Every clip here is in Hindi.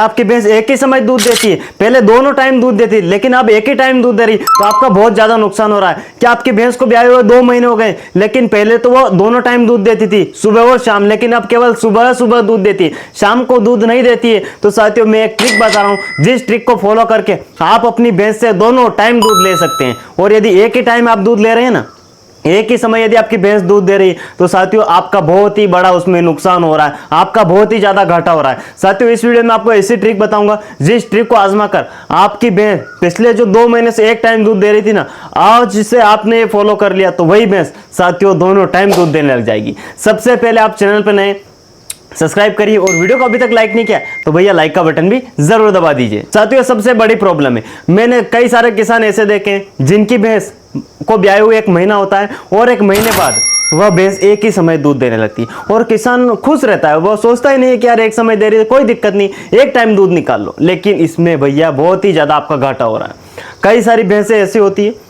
आपकी भैंस एक ही समय दूध देती है, पहले दोनों टाइम दूध देती, लेकिन अब एक ही टाइम दूध दे रही, तो आपका बहुत ज्यादा नुकसान हो रहा है। क्या आपकी भैंस को ब्याए हुए 2 महीने हो गए, लेकिन पहले तो वो दोनों टाइम दूध देती थी, सुबह और शाम, लेकिन अब केवल सुबह सुबह दूध देती है, शाम को दूध नहीं देती है। तो साथियों मैं एक ट्रिक बता रहा हूं, जिस ट्रिक को फॉलो करके आप अपनी भैंस से दोनों टाइम दूध ले सकते हैं। और यदि एक ही टाइम आप दूध ले रहे हैं ना, एक ही समय यदि आपकी भैंस दूध दे रही है, तो साथियों आपका बहुत ही बड़ा उसमें नुकसान हो रहा है, आपका बहुत ही ज्यादा घाटा हो रहा है। साथियों इस वीडियो में आपको ऐसी ट्रिक बताऊंगा, जिस ट्रिक को आजमा कर आपकी भैंस पिछले जो 2 महीने से एक टाइम दूध दे रही थी ना, आज जिसे आपने फॉलो कर लिया तो वही भैंस साथियों दोनों टाइम दूध देने लग जाएगी। सबसे पहले आप चैनल पर नए सब्सक्राइब करिए, और वीडियो को अभी तक लाइक नहीं किया तो भैया लाइक का बटन भी जरूर दबा दीजिए। साथियों सबसे बड़ी प्रॉब्लम है, मैंने कई सारे किसान ऐसे देखे जिनकी भैंस को ब्याए हुए 1 महीना होता है और 1 महीने बाद वह भैंस एक ही समय दूध देने लगती है, और किसान खुश रहता है, वह सोचता ही नहीं है कि यार एक समय दे रही है कोई दिक्कत नहीं, एक टाइम दूध निकाल लो। लेकिन इसमें भैया बहुत ही ज्यादा आपका घाटा हो रहा है। कई सारी भैंसें ऐसी होती है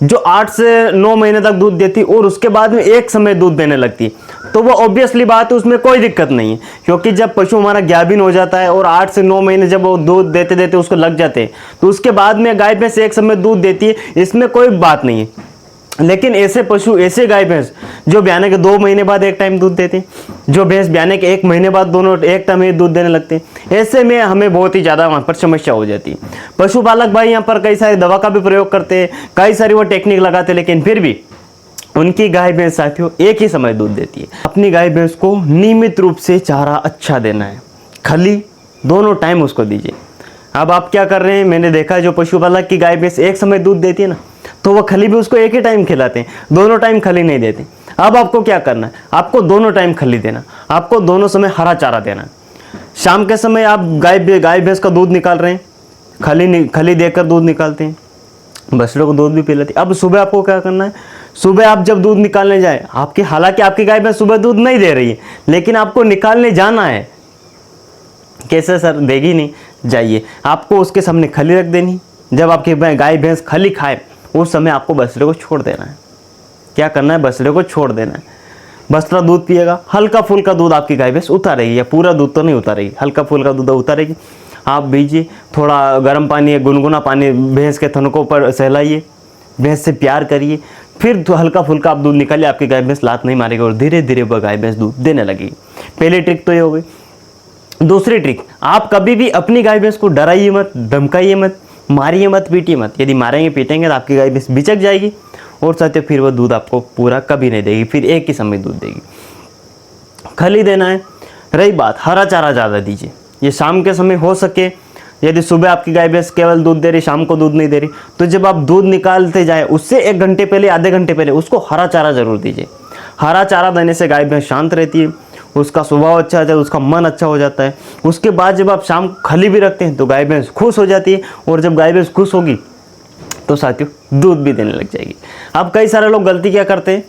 जो 8 से 9 महीने तक दूध देती और उसके बाद में एक समय दूध देने लगती है, तो वो ऑब्वियसली बात है, उसमें कोई दिक्कत नहीं है, क्योंकि जब पशु हमारा गाभिन हो जाता है और 8 से 9 महीने जब वो दूध देते देते उसको लग जाते हैं, तो उसके बाद में गाय भैंस एक समय दूध देती है, इसमें कोई बात नहीं है। लेकिन ऐसे पशु, ऐसे गाय भैंस जो ब्याने के 2 महीने बाद एक टाइम दूध देते हैं, जो भैंस ब्याने के 1 महीने बाद दोनों एक टाइम में दूध देने लगते हैं, ऐसे में हमें बहुत ही ज़्यादा वहाँ पर समस्या हो जाती है। पशुपालक भाई यहाँ पर कई सारी दवा का भी प्रयोग करते हैं, कई सारी वो टेक्निक लगाते हैं, लेकिन फिर भी उनकी गाय भैंस साथियों एक ही समय दूध देती है। अपनी गाय भैंस को नियमित रूप से चारा अच्छा देना है, खली दोनों टाइम उसको दीजिए। अब आप क्या कर रहे हैं, मैंने देखा है जो पशुपालक की गाय भैंस एक समय दूध देती है ना, तो वह खली भी उसको एक ही टाइम खिलाते हैं, दोनों टाइम खली नहीं देते। अब आपको क्या करना है, आपको दोनों टाइम खली देना, आपको दोनों समय हरा चारा देना है। शाम के समय आप गाय भैंस का दूध निकाल रहे हैं, खली देकर दूध निकालते हैं, बछड़ों को दूध भी पिलाती। अब सुबह आपको क्या करना है, सुबह आप जब दूध निकालने जाए, हालांकि आपकी गाय भैंस सुबह दूध नहीं दे रही है, लेकिन आपको निकालने जाना है। कैसे सर, देगी नहीं, जाइए, आपको उसके सामने खली रख देनी। जब आपकी गाय भैंस खली खाए उस समय आपको बछड़े को छोड़ देना है। क्या करना है, बछड़े को छोड़ देना है। बछड़ा दूध पिएगा, हल्का फुल्का दूध आपकी गाय भैंस उतारेगी, या पूरा दूध तो नहीं उतारेगी, हल्का फुल्का दूध उतारेगी। आप बीजिए, थोड़ा गर्म पानी या गुनगुना पानी भैंस के थनकों पर सहलाइए, भैंस से प्यार करिए, फिर तो हल्का फुल्का आप दूध निकालिए, आपकी गाय भैंस लात नहीं मारेगी और धीरे धीरे वह गाय भैंस दूध देने लगेगी। पहली ट्रिक तो ये हो गई। दूसरी ट्रिक, आप कभी भी अपनी गाय भैंस को डराइए मत, धमकाइए मत, मारिए मत, पीटिए मत। यदि मारेंगे पीटेंगे तो आपकी गाय भैंस बिचक जाएगी, और साथियों फिर वह दूध आपको पूरा कभी नहीं देगी, फिर एक ही समय दूध देगी। खली देना है। रही बात, हरा चारा ज़्यादा दीजिए, ये शाम के समय हो सके। यदि सुबह आपकी गाय भैंस केवल दूध दे रही, शाम को दूध नहीं दे रही, तो जब आप दूध निकालते जाए उससे 1 घंटे पहले, आधे घंटे पहले उसको हरा चारा जरूर दीजिए। हरा चारा देने से गाय भैंस शांत रहती है, उसका स्वभाव अच्छा हो जाता है, उसका मन अच्छा हो जाता है। उसके बाद जब आप शाम खली भी रखते हैं तो गाय भैंस खुश हो जाती है, और जब गाय भैंस खुश होगी तो साथियों दूध भी देने लग जाएगी। अब कई सारे लोग गलती क्या करते हैं,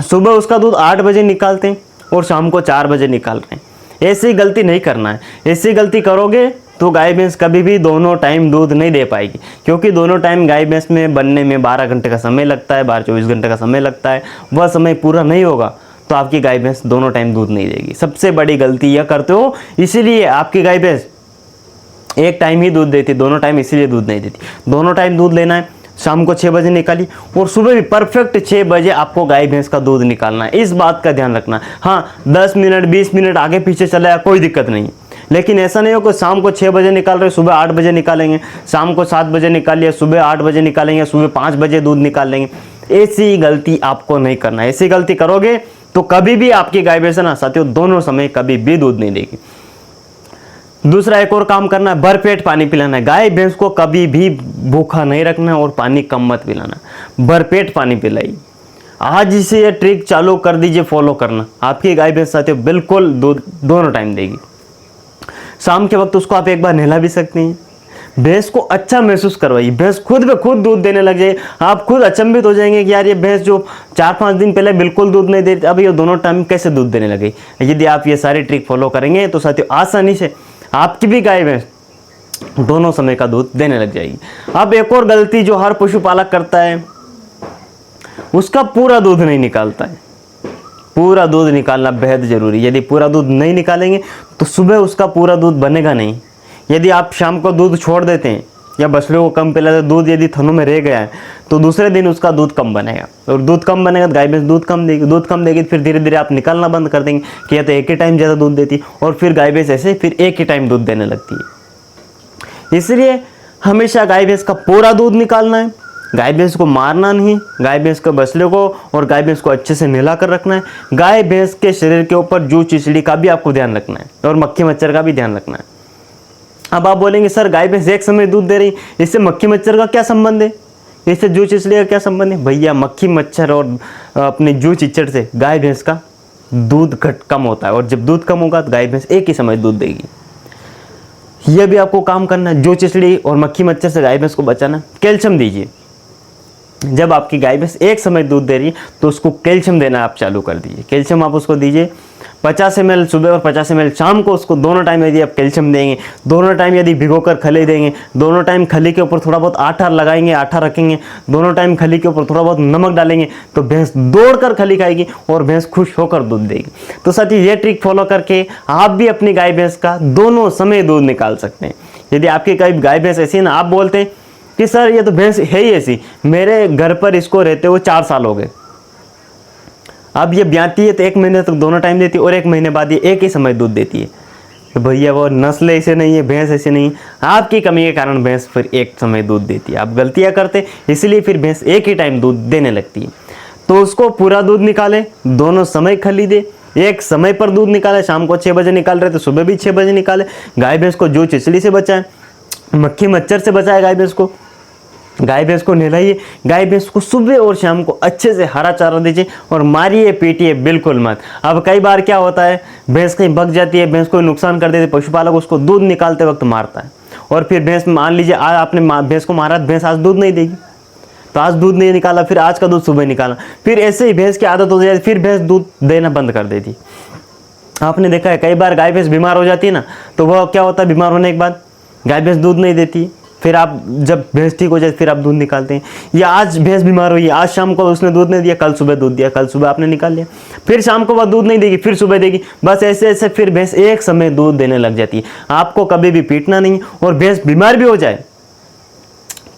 सुबह उसका दूध 8 बजे निकालते हैं और शाम को 4 बजे निकाल रहे हैं। ऐसी गलती नहीं करना है। ऐसी गलती करोगे तो गाय भैंस कभी भी दोनों टाइम दूध नहीं दे पाएगी, क्योंकि दोनों टाइम गाय भैंस में बनने में 12 घंटे का समय लगता है, 12-24 घंटे का समय लगता है। वह समय पूरा नहीं होगा तो आपकी गाय भैंस दोनों टाइम दूध नहीं देगी। सबसे बड़ी गलती यह करते हो, इसीलिए आपकी गाय भैंस एक टाइम ही दूध देती, दोनों टाइम इसीलिए दूध नहीं देती। दोनों टाइम दूध लेना है, शाम को 6 बजे निकाली और सुबह भी परफेक्ट 6 बजे आपको गाय भैंस का दूध निकालना है। इस बात का ध्यान रखना। हाँ, 10 मिनट 20 मिनट आगे पीछे चला है कोई दिक्कत नहीं, लेकिन ऐसा नहीं हो कि शाम को 6 बजे निकाल रहे, सुबह 8 बजे निकालेंगे, शाम को 7 बजे निकालिए, सुबह 8 बजे निकालेंगे, सुबह 5 बजे दूध निकाल लेंगे। ऐसी गलती आपको नहीं करना है। ऐसी गलती करोगे तो कभी भी आपकी गाय भैंस ना साथियों दोनों समय कभी भी दूध नहीं देगी। दूसरा एक और काम करना है, भरपेट पानी पिलाना है। गाय भैंस को कभी भी भूखा नहीं रखना है और पानी कम मत पिलाना, भरपेट पानी पिलाइए। आज से ये ट्रिक चालू कर दीजिए, फॉलो करना, आपकी गाय भैंस साथियों बिल्कुल दूध दोनों टाइम देगी। शाम के वक्त उसको आप एक बार नहला भी सकते हैं। भैंस को अच्छा महसूस करवाइए, भैंस खुद ब खुद दूध देने लग जाए। आप खुद अचंभित हो जाएंगे कि यार ये भैंस जो 4-5 दिन पहले बिल्कुल दूध नहीं देती, अब ये दोनों टाइम कैसे दूध देने लगे। यदि आप ये सारी ट्रिक फॉलो करेंगे तो साथियों आसानी से आपकी भी गाय भैंस दोनों समय का दूध देने लग जाएगी। अब एक और गलती जो हर पशुपालक करता है, उसका पूरा दूध नहीं निकालता है। पूरा दूध निकालना बेहद ज़रूरी है। यदि पूरा दूध नहीं निकालेंगे तो सुबह उसका पूरा दूध बनेगा नहीं। यदि आप शाम को दूध छोड़ देते हैं या बछड़े को कम पिलाते, दूध यदि थनों में रह गया है तो दूसरे दिन उसका दूध कम बनेगा, और दूध कम बनेगा तो गाय भैंस दूध कम देगी तो फिर धीरे धीरे आप निकालना बंद कर देंगे कि या तो एक ही टाइम ज़्यादा दूध देती और फिर गाय भैंस ऐसे फिर एक ही टाइम दूध देने लगती है। इसलिए हमेशा गाय भैंस का पूरा दूध निकालना है, गाय भैंस को मारना नहीं, गाय भैंस के बछड़े को और गाय भैंस को अच्छे से नहला कर रखना है। गाय भैंस के शरीर के ऊपर जू चिचड़ी का भी आपको ध्यान रखना है और मक्खी मच्छर का भी ध्यान रखना है। अब आप बोलेंगे सर गाय भैंस एक समय दूध दे रही, इससे मक्खी मच्छर का क्या संबंध है, इससे जू चिचड़ी का क्या संबंध है? भैया मक्खी मच्छर और अपने जू चिचड़ से गाय भैंस का दूध कम होता है, और जब दूध कम होगा तो गाय भैंस एक ही समय दूध देगी। यह भी आपको काम करना है, जू चिचड़ी और मक्खी मच्छर से गाय भैंस को बचाना। कैल्शियम दीजिए, जब आपकी गाय भैंस एक समय दूध दे रही है तो उसको कैल्शियम देना आप चालू कर दीजिए। कैल्शियम आप उसको दीजिए 50 ml सुबह और 50 ml शाम को, उसको दोनों टाइम यदि आप कैल्शियम देंगे, दोनों टाइम यदि भिगोकर खली देंगे, दोनों टाइम खली के ऊपर थोड़ा बहुत आटा लगाएंगे, आटा रखेंगे, दोनों टाइम खली के ऊपर थोड़ा बहुत नमक डालेंगे तो भैंस दौड़कर खली खाएगी और भैंस खुश होकर दूध देगी। तो साथी ये ट्रिक फॉलो करके आप भी अपनी गाय भैंस का दोनों समय दूध निकाल सकते हैं। यदि आपकी कई गाय भैंस ऐसी है ना, आप बोलते हैं कि सर ये तो भैंस है ही ऐसी, मेरे घर पर इसको रहते हुए 4 साल हो गए, अब ये ब्याती है तो 1 महीने तक दोनों टाइम देती है और 1 महीने बाद ये एक ही समय दूध देती है, तो भैया वो नस्ल ऐसे नहीं है, भैंस ऐसे नहीं है, आपकी कमी के कारण भैंस फिर एक समय दूध देती है। आप गलतियां करते इसलिए फिर भैंस एक ही टाइम दूध देने लगती है। तो उसको पूरा दूध निकाले, दोनों समय खरीदे, एक समय पर दूध निकाले, शाम को 6 बजे निकाल रहे तो सुबह भी 6 बजे निकाले। गाय भैंस को जो चिचड़ी से बचाए, मक्खी मच्छर से बचाए, गाय भैंस को नहलाइए, गाय भैंस को सुबह और शाम को अच्छे से हरा चारा दीजिए और मारिए पीटिए बिल्कुल मत। अब कई बार क्या होता है, भैंस कहीं भग जाती है, भैंस को नुकसान कर देती है, पशुपालक उसको दूध निकालते वक्त मारता है, और फिर भैंस मान लीजिए आज आपने भैंस को मारा, भैंस आज दूध नहीं देगी, तो आज दूध नहीं निकाला, फिर आज का दूध सुबह निकाला, फिर ऐसे ही भैंस की आदत हो जाती है, फिर भैंस दूध देना बंद कर देती। आपने देखा है कई बार गाय भैंस बीमार हो जाती है ना, तो वह क्या होता है, बीमार होने के बाद गाय भैंस दूध नहीं देती, फिर आप जब भैंस ठीक हो जाए फिर आप दूध निकालते हैं। या आज भैंस बीमार हुई, आज शाम को उसने दूध नहीं दिया, कल सुबह दूध दिया, कल सुबह आपने निकाल लिया, फिर शाम को वह दूध नहीं देगी, फिर सुबह देगी, बस ऐसे ऐसे फिर भैंस एक समय दूध देने लग जाती है। आपको कभी भी पीटना नहीं, और भैंस बीमार भी हो जाए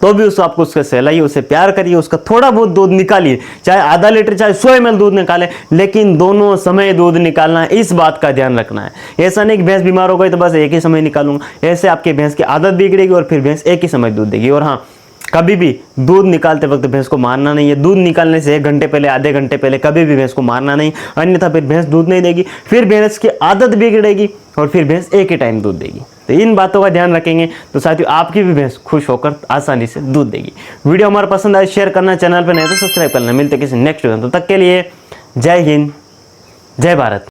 तो भी उसको आपको उसका सहलाइए, उसे प्यार करिए, उसका थोड़ा बहुत दूध निकालिए, चाहे आधा लीटर चाहे 100 ml दूध निकालें, लेकिन दोनों समय दूध निकालना है, इस बात का ध्यान रखना है। ऐसा नहीं कि भैंस बीमार हो गई तो बस एक ही समय निकालूंगा, ऐसे आपके भैंस की आदत बिगड़ेगी और फिर भैंस एक ही समय दूध देगी। और हाँ, कभी भी दूध निकालते वक्त भैंस को मारना नहीं है। दूध निकालने से 1 घंटे पहले, आधे घंटे पहले कभी भी भैंस को मारना नहीं, अन्यथा फिर भैंस दूध नहीं देगी, फिर भैंस की आदत बिगड़ेगी और फिर भैंस एक ही टाइम दूध देगी। तो इन बातों का ध्यान रखेंगे तो साथियों आपकी भी भैंस खुश होकर आसानी से दूध देगी। वीडियो हमारा पसंद आए शेयर करना, चैनल पर नहीं तो सब्सक्राइब करना। मिलते किसी नेक्स्ट वीडियो, तब तक के लिए जय हिंद, जय भारत।